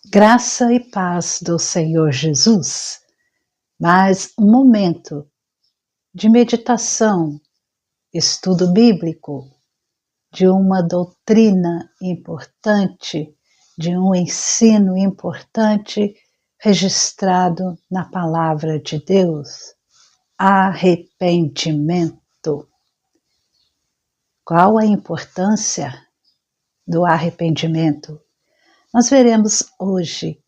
Graça e paz do Senhor Jesus, mais um momento de meditação, estudo bíblico, de uma doutrina importante, de um ensino importante registrado na Palavra de Deus. Arrependimento. Qual a importância do arrependimento? Nós veremos hoje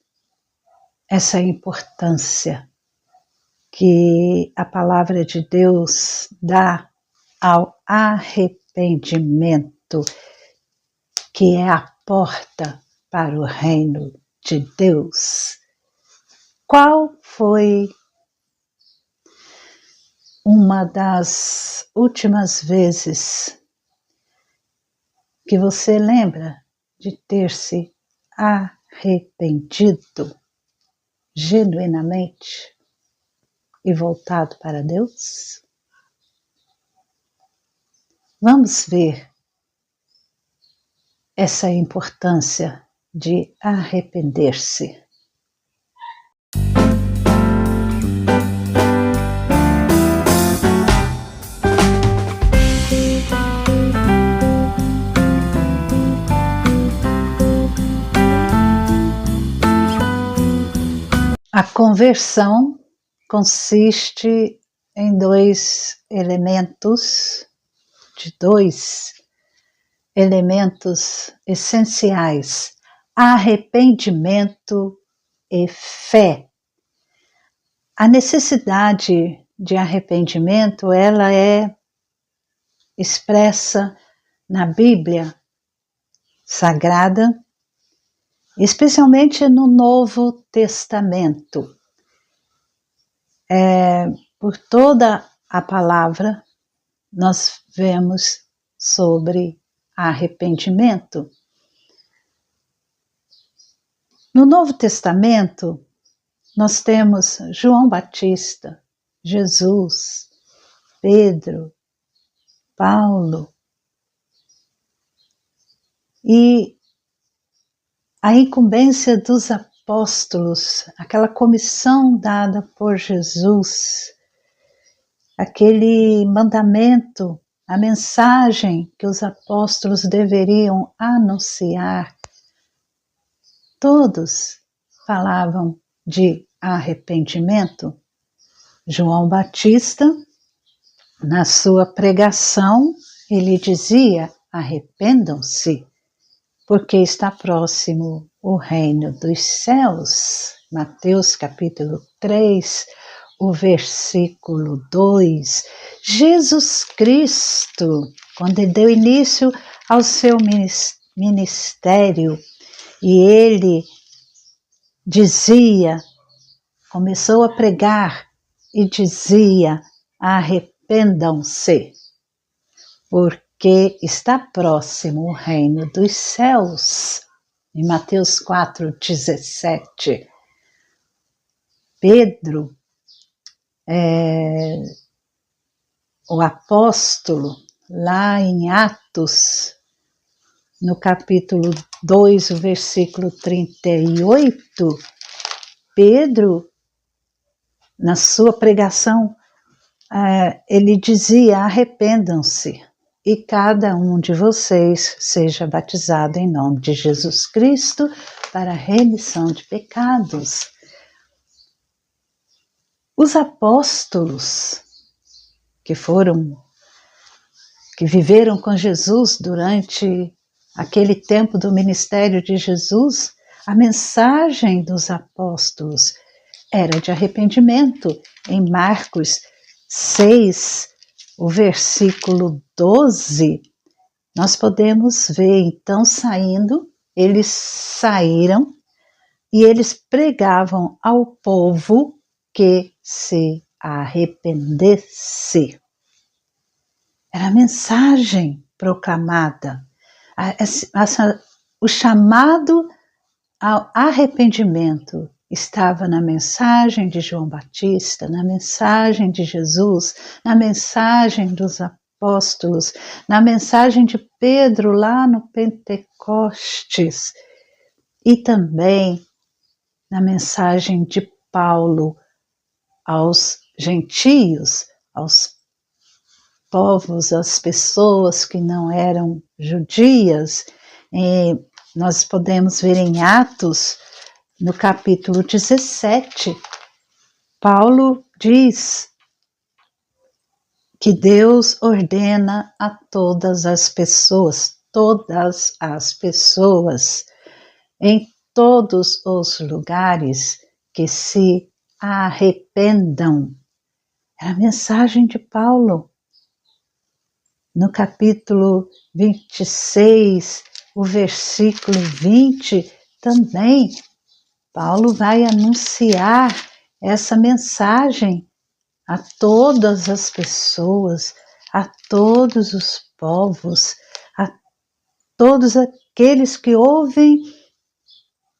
essa importância que a palavra de Deus dá ao arrependimento, que é a porta para o reino de Deus. Qual foi uma das últimas vezes que você lembra de ter se arrependido genuinamente e voltado para Deus? Vamos ver essa importância de arrepender-se. A conversão consiste em dois elementos essenciais: arrependimento e fé. A necessidade de arrependimento, ela é expressa na Bíblia Sagrada, especialmente no Novo Testamento. Por toda a palavra, nós vemos sobre arrependimento. No Novo Testamento, nós temos João Batista, Jesus, Pedro, Paulo, e a incumbência dos apóstolos, aquela comissão dada por Jesus, aquele mandamento, a mensagem que os apóstolos deveriam anunciar, todos falavam de arrependimento. João Batista, na sua pregação, ele dizia: arrependam-se, porque está próximo o reino dos céus. Mateus capítulo 3, o versículo 2. Jesus Cristo, quando ele deu início ao seu ministério, e ele começou a pregar e dizia: arrependam-se, porque está próximo o reino dos céus. Em Mateus 4,17. Pedro, o apóstolo, lá em Atos, no capítulo 2, o versículo 38, Pedro, na sua pregação, ele dizia: arrependam-se e cada um de vocês seja batizado em nome de Jesus Cristo para a remissão de pecados. Os apóstolos que viveram com Jesus durante aquele tempo do ministério de Jesus, a mensagem dos apóstolos era de arrependimento. Em Marcos 6, o versículo 12, nós podemos ver, então, eles saíram e eles pregavam ao povo que se arrependesse. Era a mensagem proclamada. O chamado ao arrependimento estava na mensagem de João Batista, na mensagem de Jesus, na mensagem dos apóstolos, na mensagem de Pedro lá no Pentecostes, e também na mensagem de Paulo aos gentios, aos povos, às pessoas que não eram judias. Nós podemos ver em Atos, no capítulo 17, Paulo diz que Deus ordena a todas as pessoas, em todos os lugares, que se arrependam. É a mensagem de Paulo. No capítulo 26, o versículo 20, também, Paulo vai anunciar essa mensagem a todas as pessoas, a todos os povos, a todos aqueles que ouvem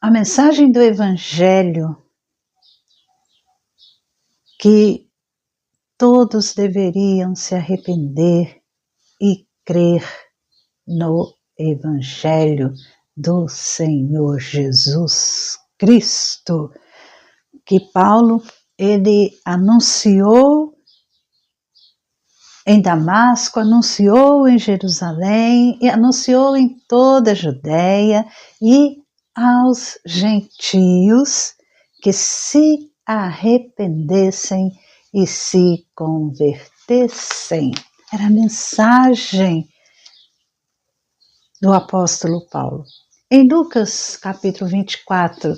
a mensagem do Evangelho, que todos deveriam se arrepender e crer no Evangelho do Senhor Jesus Cristo, que Paulo, ele anunciou em Damasco, anunciou em Jerusalém, e anunciou em toda a Judéia e aos gentios que se arrependessem e se convertessem. Era a mensagem do apóstolo Paulo. Em Lucas capítulo 24,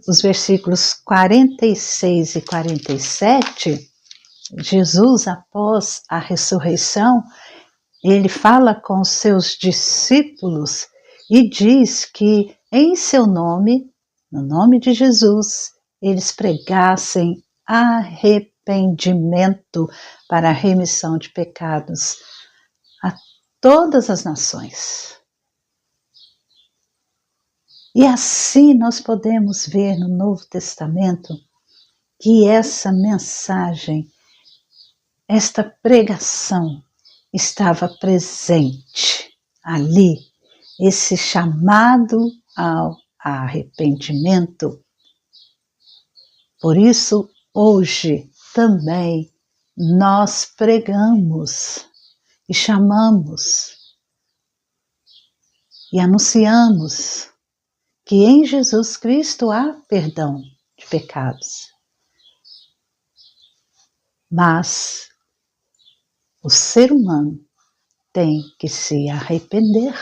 os versículos 46 e 47, Jesus, após a ressurreição, ele fala com os seus discípulos e diz que em seu nome, no nome de Jesus, eles pregassem arrependimento para a remissão de pecados a todas as nações. E assim nós podemos ver no Novo Testamento que essa mensagem, esta pregação estava presente ali, esse chamado ao arrependimento. Por isso, hoje também nós pregamos e chamamos e anunciamos que em Jesus Cristo há perdão de pecados. Mas o ser humano tem que se arrepender.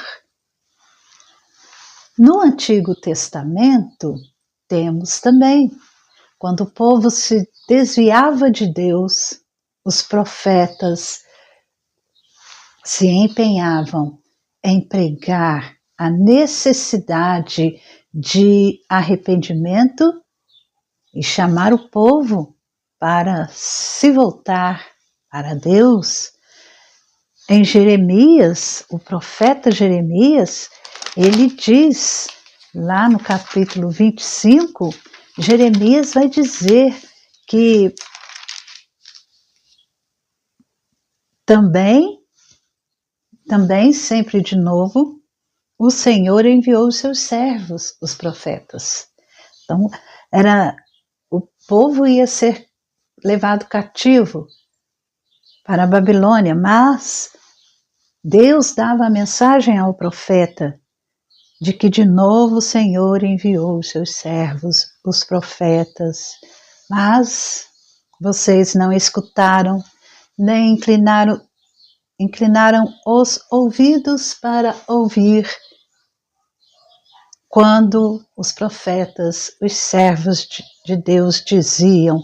No Antigo Testamento, temos também, quando o povo se desviava de Deus, os profetas se empenhavam em pregar a necessidade de arrependimento e chamar o povo para se voltar para Deus. Em Jeremias, o profeta Jeremias, ele diz, lá no capítulo 25, Jeremias vai dizer que também, sempre de novo, o Senhor enviou os seus servos, os profetas. Então, o povo ia ser levado cativo para a Babilônia, mas Deus dava a mensagem ao profeta de que de novo o Senhor enviou os seus servos, os profetas, mas vocês não escutaram, nem inclinaram os ouvidos para ouvir quando os profetas, os servos de Deus diziam: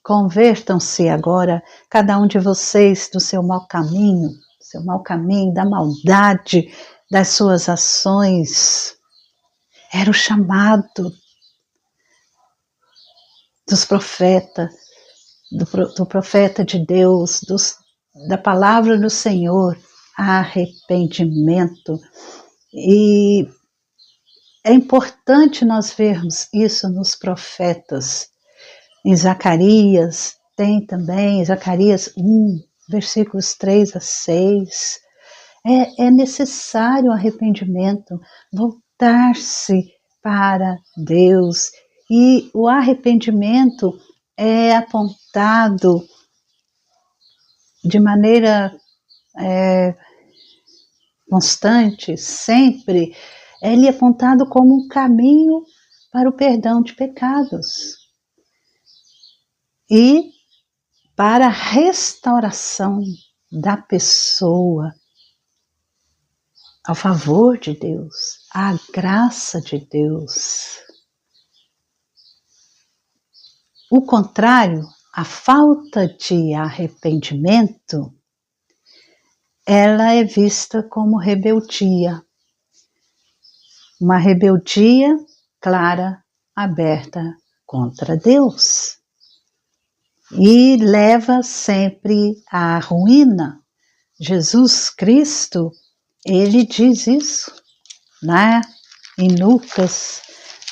convertam-se agora, cada um de vocês, do seu mau caminho, da maldade, das suas ações. Era o chamado dos profetas, do profeta de Deus, da palavra do Senhor, arrependimento. E é importante nós vermos isso nos profetas. Em Zacarias, tem também, Zacarias 1, versículos 3 a 6. É necessário arrependimento, voltar-se para Deus E o arrependimento é apontado de maneira constante, sempre, ele é apontado como um caminho para o perdão de pecados e para a restauração da pessoa ao favor de Deus, à graça de Deus. O contrário, a falta de arrependimento, ela é vista como rebeldia. Uma rebeldia clara, aberta contra Deus. E leva sempre à ruína. Jesus Cristo, ele diz isso, né? Em Lucas,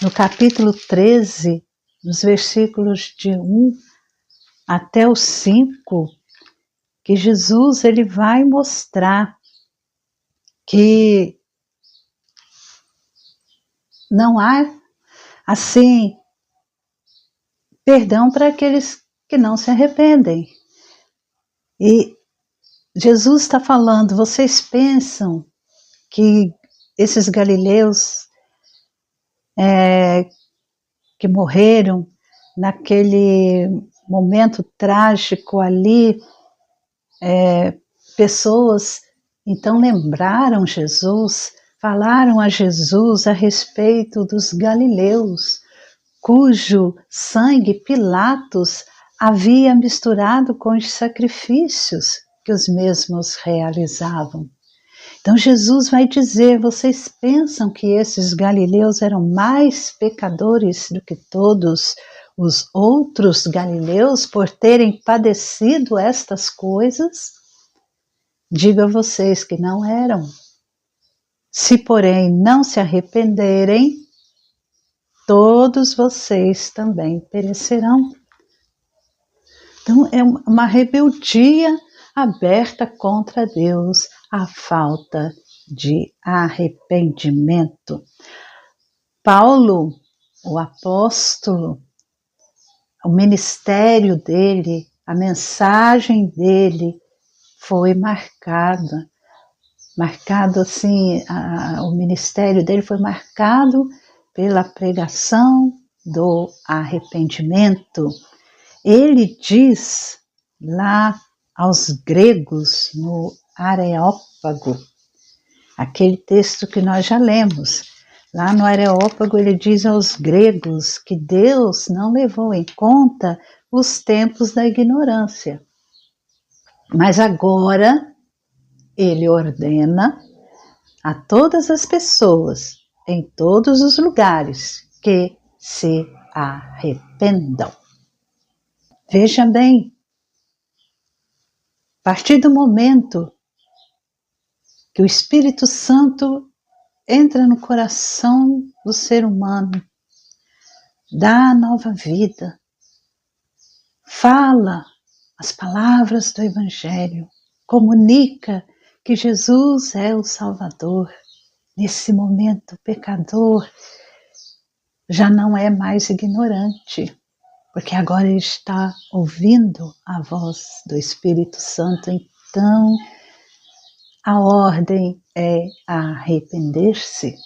no capítulo 13, nos versículos de 1 até o 5, que Jesus ele vai mostrar que não há, assim, perdão para aqueles que não se arrependem. E Jesus está falando, vocês pensam que esses galileus que morreram naquele momento trágico ali, pessoas então lembraram Jesus, falaram a Jesus a respeito dos galileus, cujo sangue Pilatos havia misturado com os sacrifícios que os mesmos realizavam. Então Jesus vai dizer, vocês pensam que esses galileus eram mais pecadores do que todos os outros galileus por terem padecido estas coisas? Digo a vocês que não eram. Se, porém, não se arrependerem, todos vocês também perecerão. Então, é uma rebeldia aberta contra Deus, a falta de arrependimento. Paulo, o apóstolo, o ministério dele, a mensagem dele foi marcado assim, o ministério dele foi marcado pela pregação do arrependimento. Ele diz lá aos gregos, no Areópago, aquele texto que nós já lemos, lá no Areópago ele diz aos gregos que Deus não levou em conta os tempos da ignorância, mas agora ele ordena a todas as pessoas, em todos os lugares, que se arrependam. Veja bem, a partir do momento que o Espírito Santo entra no coração do ser humano, dá nova vida, fala as palavras do Evangelho, comunica que Jesus é o Salvador. Nesse momento, o pecador já não é mais ignorante, porque agora ele está ouvindo a voz do Espírito Santo. Então, a ordem é arrepender-se,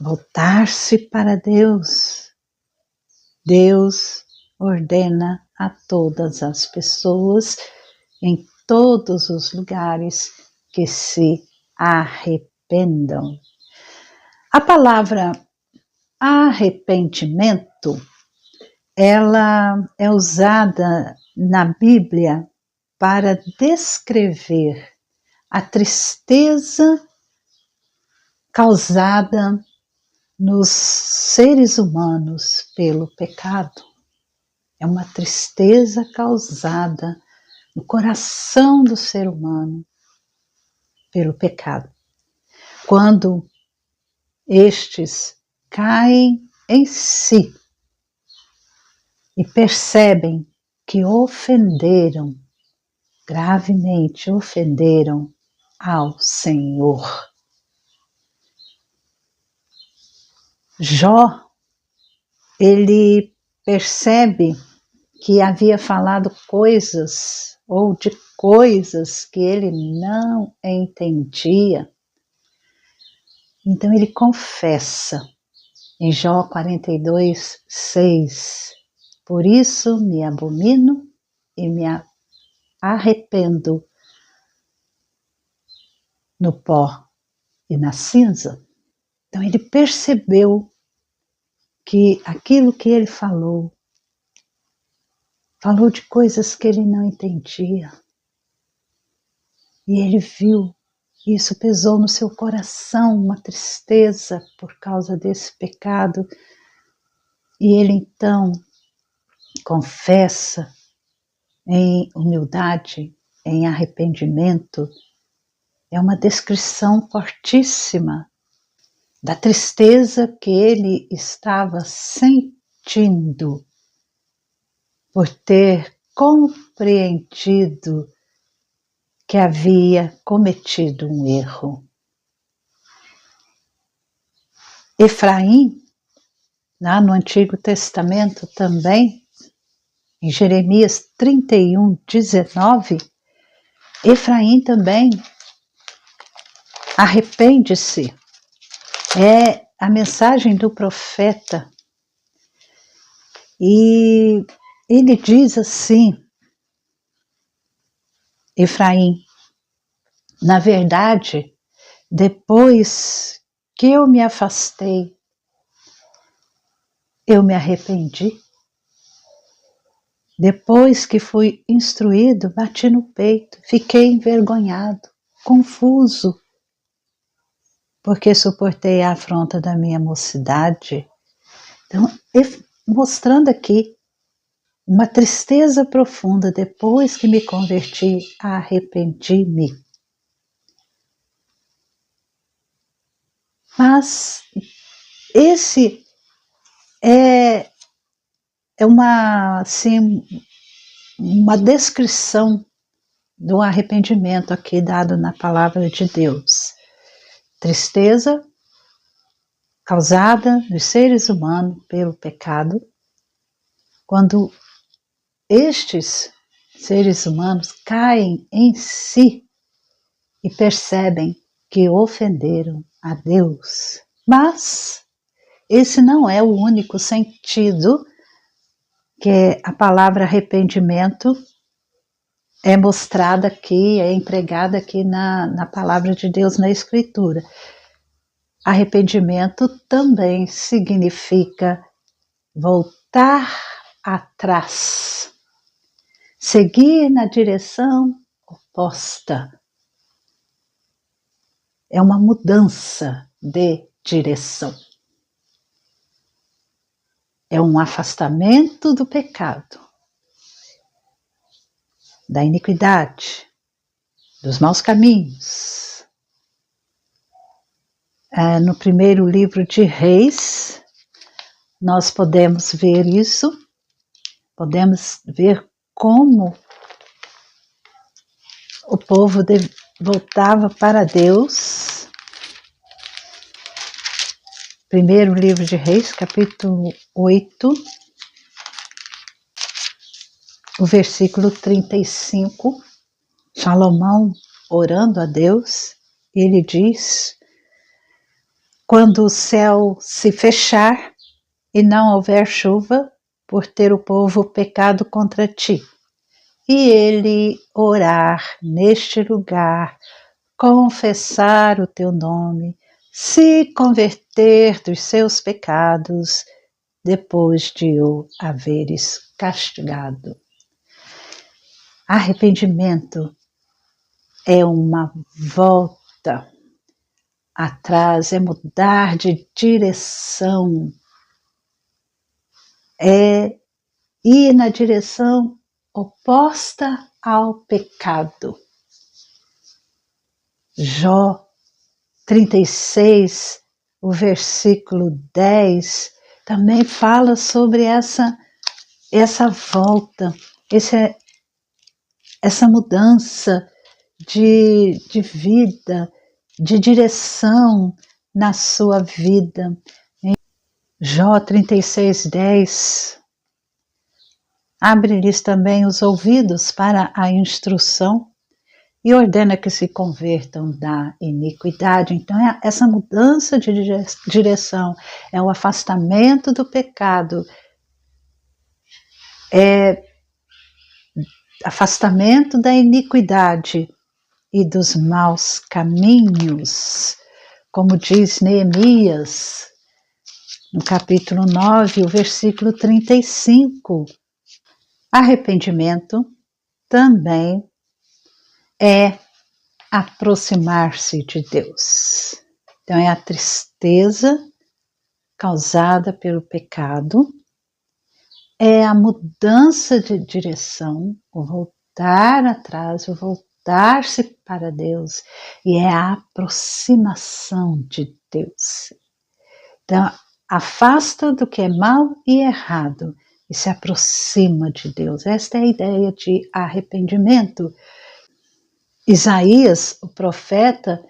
voltar-se para Deus. Deus ordena a todas as pessoas, em todos os lugares, que se arrependam. A palavra arrependimento, ela é usada na Bíblia para descrever a tristeza causada nos seres humanos pelo pecado. É uma tristeza causada no coração do ser humano pelo pecado. Quando estes caem em si e percebem que ofenderam, gravemente ofenderam ao Senhor. Jó, ele percebe que havia falado coisas ou de coisas que ele não entendia. Então ele confessa em Jó 42, 6: por isso me abomino e me arrependo no pó e na cinza. Então ele percebeu que aquilo que ele falou de coisas que ele não entendia. E ele viu, isso pesou no seu coração, uma tristeza por causa desse pecado. E ele então confessa em humildade, em arrependimento. É uma descrição fortíssima da tristeza que ele estava sentindo por ter compreendido que havia cometido um erro. Efraim, lá no Antigo Testamento também, em Jeremias 31, 19, Efraim também arrepende-se. É a mensagem do profeta. E ele diz assim, Efraim: na verdade, depois que eu me afastei, eu me arrependi. Depois que fui instruído, bati no peito, fiquei envergonhado, confuso, porque suportei a afronta da minha mocidade. Então, mostrando aqui uma tristeza profunda. Depois que me converti, arrependi-me. Mas esse é uma, assim, uma descrição do arrependimento aqui dado na palavra de Deus. Tristeza causada nos seres humanos pelo pecado, quando estes seres humanos caem em si e percebem que ofenderam a Deus. Mas esse não é o único sentido que a palavra arrependimento é mostrada aqui, é empregada aqui na palavra de Deus, na Escritura. Arrependimento também significa voltar atrás, seguir na direção oposta. É uma mudança de direção. É um afastamento do pecado, da iniquidade, dos maus caminhos. No primeiro livro de Reis, nós podemos ver isso, podemos ver como o povo voltava para Deus. Primeiro livro de Reis, capítulo 8, o versículo 35, Salomão orando a Deus, ele diz: quando o céu se fechar e não houver chuva, por ter o povo pecado contra ti, e ele orar neste lugar, confessar o teu nome, se converter dos seus pecados, depois de o haveres castigado. Arrependimento é uma volta atrás, é mudar de direção, é ir na direção oposta ao pecado. Jó 36, o versículo 10, também fala sobre essa volta, essa mudança de vida, de direção na sua vida. Jó 36:10. Abre-lhes também os ouvidos para a instrução e ordena que se convertam da iniquidade. Então, essa mudança de direção é o afastamento do pecado, é afastamento da iniquidade e dos maus caminhos, como diz Neemias, no capítulo 9, o versículo 35. Arrependimento também é aproximar-se de Deus. Então, é a tristeza causada pelo pecado, é a mudança de direção, o voltar atrás, o voltar-se para Deus, e é a aproximação de Deus. Então, afasta do que é mal e errado e se aproxima de Deus. Esta é a ideia de arrependimento. Isaías, o profeta,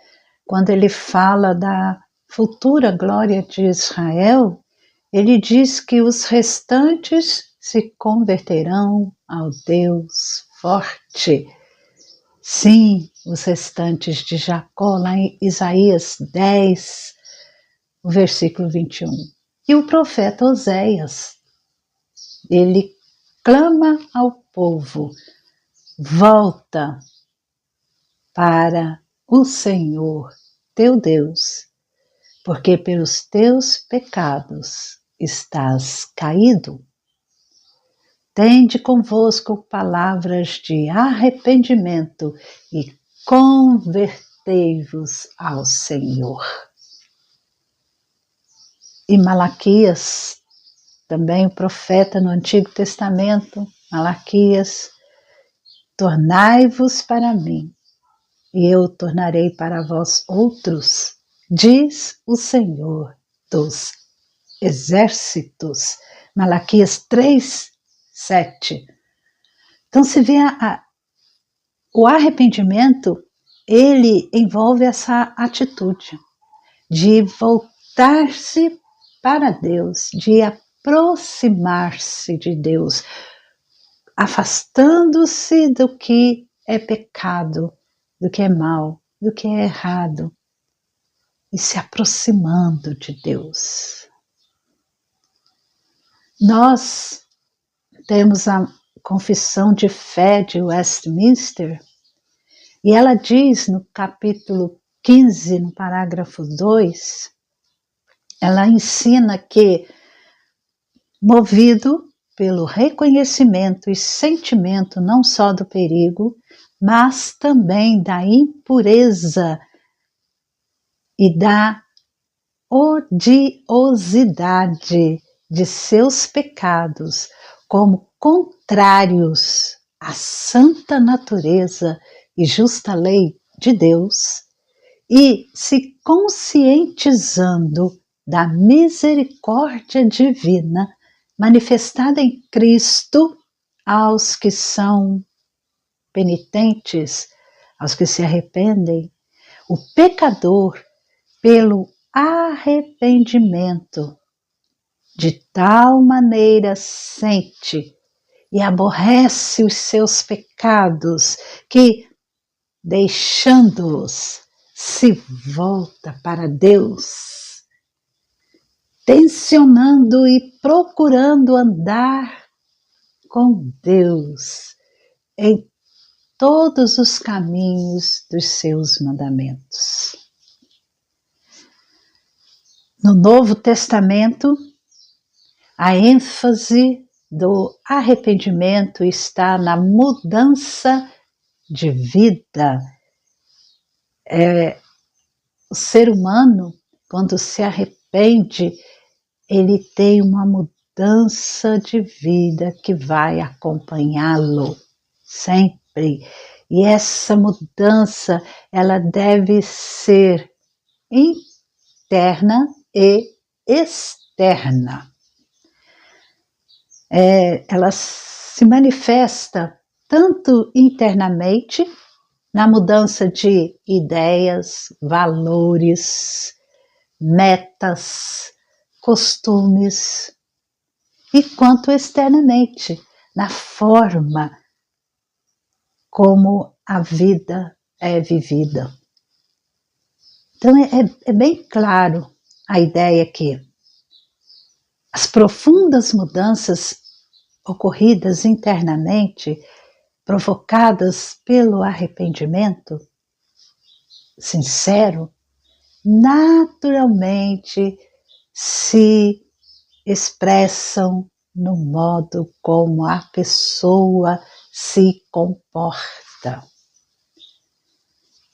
quando ele fala da futura glória de Israel, ele diz que os restantes se converterão ao Deus forte. Sim, os restantes de Jacó, lá em Isaías 10, o versículo 21. E o profeta Oséias, ele clama ao povo: volta para o Senhor teu Deus, porque pelos teus pecados estás caído. Tende convosco palavras de arrependimento e convertei-vos ao Senhor. E Malaquias, também o profeta no Antigo Testamento, Malaquias: tornai-vos para mim, e eu tornarei para vós outros, diz o Senhor dos exércitos. Malaquias 3:7. Então se vê o arrependimento, ele envolve essa atitude de voltar-se para Deus, de aproximar-se de Deus, afastando-se do que é pecado, do que é mal, do que é errado, e se aproximando de Deus. Nós temos a Confissão de Fé de Westminster, e ela diz no capítulo 15, no parágrafo 2, ela ensina que, movido pelo reconhecimento e sentimento não só do perigo, mas também da impureza e da odiosidade de seus pecados, como contrários à santa natureza e justa lei de Deus, e se conscientizando da misericórdia divina manifestada em Cristo aos que são penitentes, aos que se arrependem, o pecador, pelo arrependimento, de tal maneira sente e aborrece os seus pecados que, deixando-os, se volta para Deus, tensionando e procurando andar com Deus em todos os caminhos dos seus mandamentos. No Novo Testamento, a ênfase do arrependimento está na mudança de vida. O ser humano, quando se arrepende, ele tem uma mudança de vida que vai acompanhá-lo sempre. E essa mudança, ela deve ser interna e externa. Ela se manifesta tanto internamente, na mudança de ideias, valores, metas, costumes, e quanto externamente, na forma como a vida é vivida. Então é bem claro a ideia que as profundas mudanças ocorridas internamente, provocadas pelo arrependimento sincero, naturalmente se expressam no modo como a pessoa se comporta.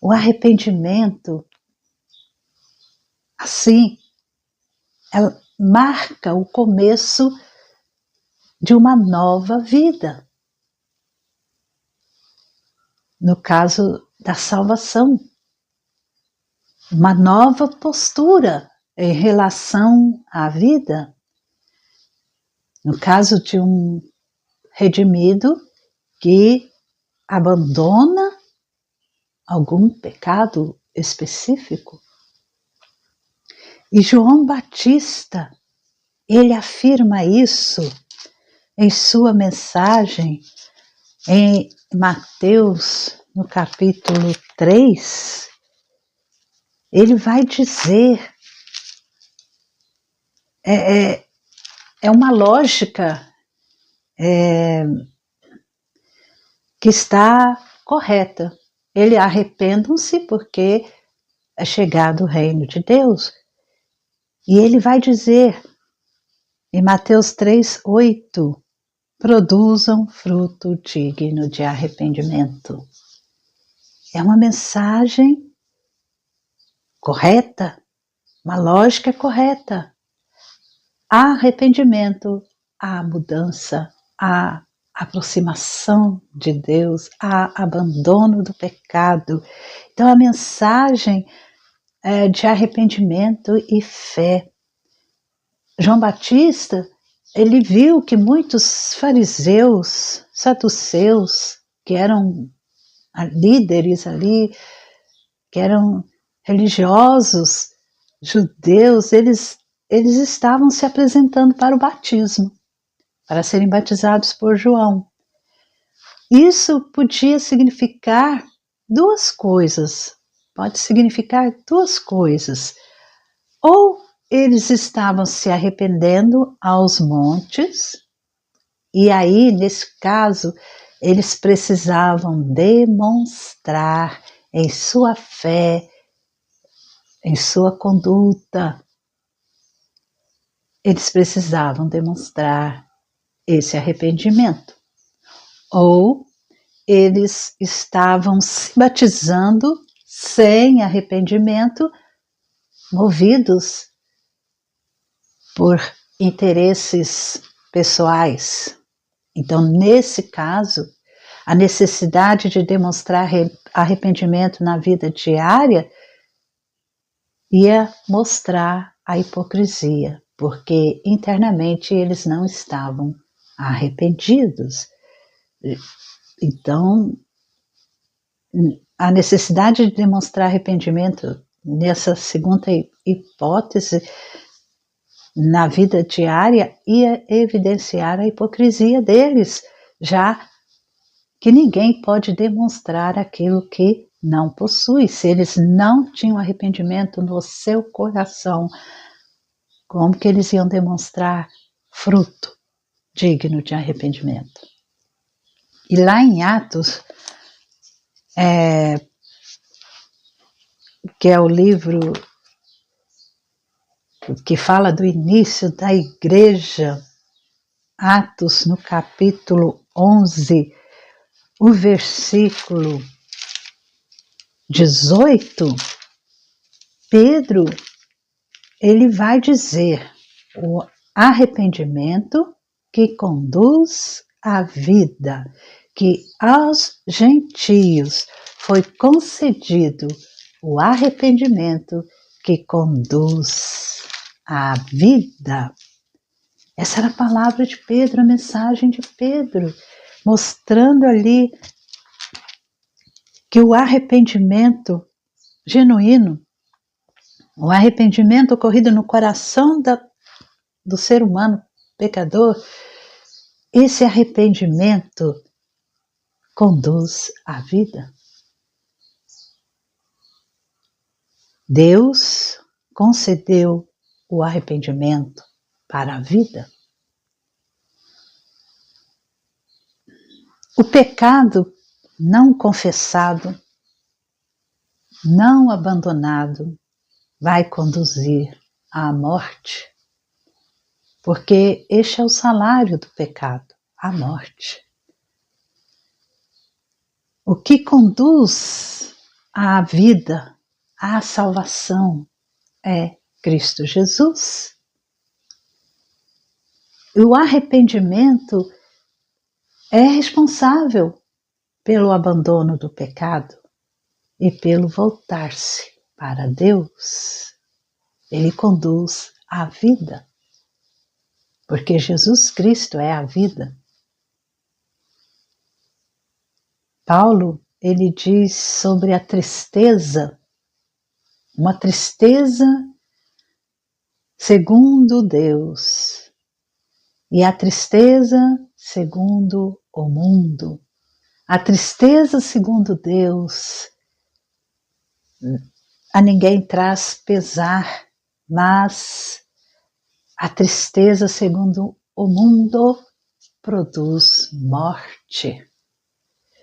O arrependimento, assim, marca o começo de uma nova vida. No caso da salvação, uma nova postura em relação à vida. No caso de um redimido que abandona algum pecado específico. E João Batista, ele afirma isso em sua mensagem em Mateus, no capítulo 3, ele vai dizer, é uma lógica que está correta. Ele arrependam-se porque é chegado o reino de Deus. E ele vai dizer em Mateus 3:8, produzam fruto digno de arrependimento. É uma mensagem correta, uma lógica correta. Há arrependimento, há mudança, há aproximação de Deus, há abandono do pecado. Então a mensagem é de arrependimento e fé. João Batista, ele viu que muitos fariseus, saduceus, que eram líderes ali, que eram religiosos, judeus, eles estavam se apresentando para o batismo, para serem batizados por João. Isso podia significar duas coisas, pode significar duas coisas. Ou eles estavam se arrependendo aos montes, e aí, nesse caso, eles precisavam demonstrar em sua fé, em sua conduta, eles precisavam demonstrar esse arrependimento. Ou eles estavam se batizando sem arrependimento, movidos por interesses pessoais. Então, nesse caso, a necessidade de demonstrar arrependimento na vida diária ia mostrar a hipocrisia, porque internamente eles não estavam arrependidos. Então, a necessidade de demonstrar arrependimento nessa segunda hipótese na vida diária ia evidenciar a hipocrisia deles, já que ninguém pode demonstrar aquilo que não possui. Se eles não tinham arrependimento no seu coração, como que eles iam demonstrar fruto digno de arrependimento? E lá em Atos, que é o livro que fala do início da igreja, Atos no capítulo 11, o versículo 18, Pedro, ele vai dizer: o arrependimento que conduz à vida, que aos gentios foi concedido o arrependimento que conduz à vida. Essa era a palavra de Pedro, a mensagem de Pedro, mostrando ali que o arrependimento genuíno, o arrependimento ocorrido no coração do ser humano pecador, esse arrependimento conduz à vida. Deus concedeu o arrependimento para a vida. O pecado não confessado, não abandonado, vai conduzir à morte, porque este é o salário do pecado, a morte. O que conduz à vida, à salvação, é Cristo Jesus. E o arrependimento é responsável pelo abandono do pecado e pelo voltar-se para Deus. Ele conduz à vida, porque Jesus Cristo é a vida. Paulo, ele diz sobre a tristeza, uma tristeza segundo Deus e a tristeza segundo o mundo. A tristeza segundo Deus a ninguém traz pesar, mas a tristeza segundo o mundo produz morte.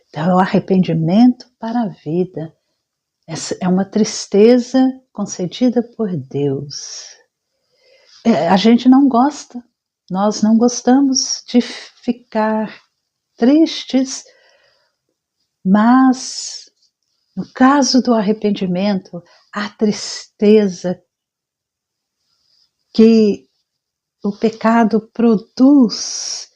Então, é o arrependimento para a vida. Essa é uma tristeza concedida por Deus. A gente não gosta, nós não gostamos de ficar tristes, mas no caso do arrependimento, a tristeza que o pecado produz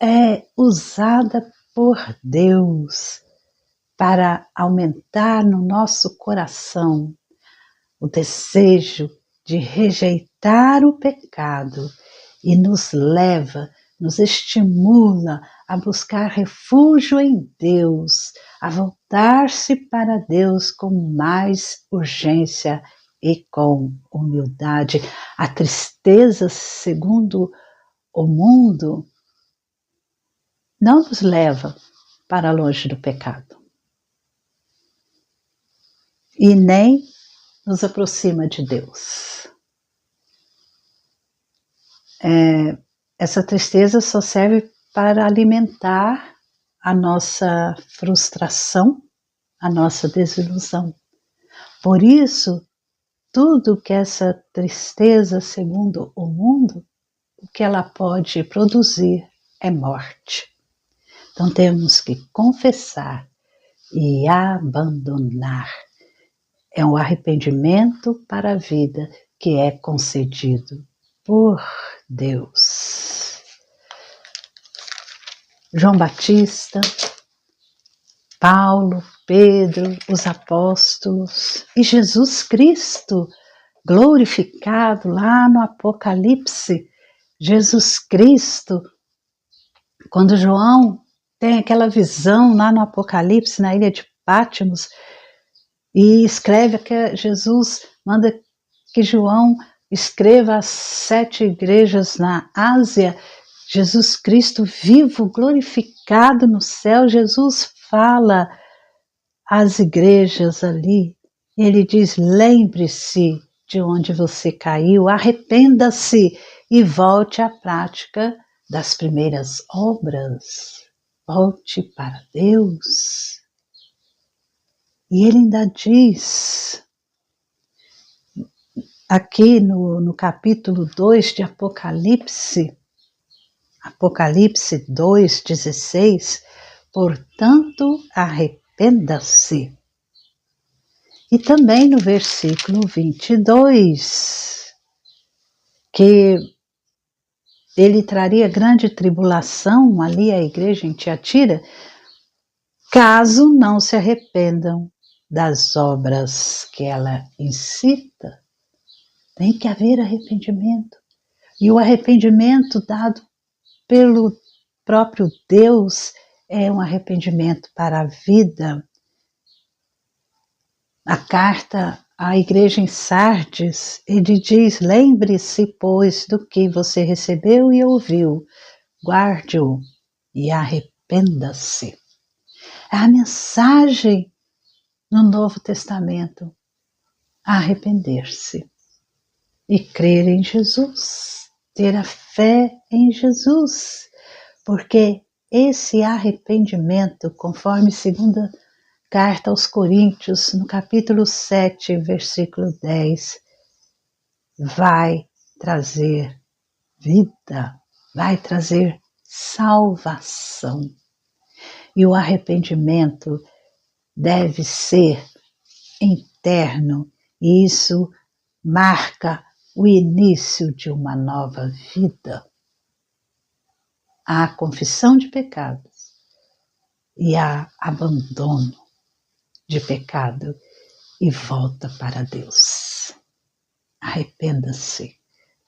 é usada por Deus para aumentar no nosso coração o desejo de rejeitar o pecado e nos leva, nos estimula a buscar refúgio em Deus, a voltar-se para Deus com mais urgência e com humildade. A tristeza segundo o mundo não nos leva para longe do pecado e nem nos aproxima de Deus. Essa tristeza só serve para alimentar a nossa frustração, a nossa desilusão. Por isso, tudo que essa tristeza, segundo o mundo, o que ela pode produzir é morte. Então temos que confessar e abandonar. É um arrependimento para a vida que é concedido por Deus. João Batista, Paulo, Pedro, os apóstolos e Jesus Cristo glorificado lá no Apocalipse. Jesus Cristo, quando João tem aquela visão lá no Apocalipse, na ilha de Patmos, e escreve que Jesus manda que João escreva as 7 igrejas na Ásia. Jesus Cristo vivo, glorificado no céu, Jesus fala às igrejas ali, ele diz: lembre-se de onde você caiu, arrependa-se e volte à prática das primeiras obras, volte para Deus. E ele ainda diz, aqui no capítulo 2 de Apocalipse, Apocalipse 2:16, portanto, arrependa-se. E também no versículo 22, que ele traria grande tribulação ali à igreja em Tiatira, caso não se arrependam das obras que ela incita. Tem que haver arrependimento. E o arrependimento dado pelo próprio Deus é um arrependimento para a vida. A carta a igreja em Sardes, ele diz: lembre-se, pois, do que você recebeu e ouviu, guarde-o e arrependa-se. É a mensagem no Novo Testamento: arrepender-se e crer em Jesus, ter a fé em Jesus, porque esse arrependimento, conforme segunda carta aos Coríntios, no capítulo 7, versículo 10, vai trazer vida, vai trazer salvação. E o arrependimento deve ser interno, e isso marca o início de uma nova vida. A confissão de pecados e a abandono de pecado e volta para Deus. Arrependa-se.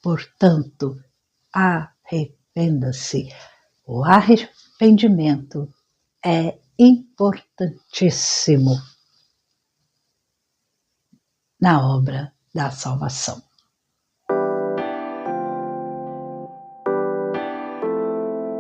Portanto, arrependa-se. O arrependimento é importantíssimo na obra da salvação.